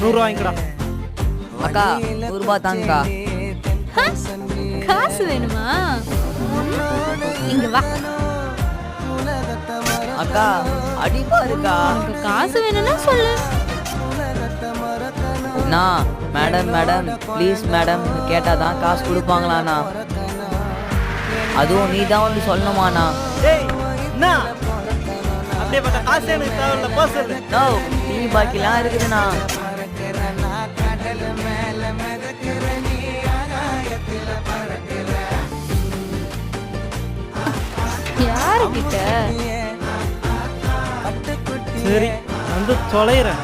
₹100 வாங்கிக்கடா. அக்கா ₹100 தாங்கக்கா. காசு வேணுமா? இங்க வா. அக்கா அடிப்பா இருக்கா. உனக்கு காசு வேணும்னா சொல்லு. நான் மேடம் மேடம் ப்ளீஸ் மேடம் கேட்டாதான் காசு கொடுப்பாங்களாண்ணா? அதுவும் நீ தான் வந்து சொல்லணுமாண்ணா? டேய் என்ன அப்படியே பார்த்தா காசு எனக்கு தேவையில்ல, போ சொல்லு. நோ டிவி பாக்கிலாம் இருக்குதுண்ணா. யாருக்கிட்ட? சரி வந்து தொலைகிறேன்.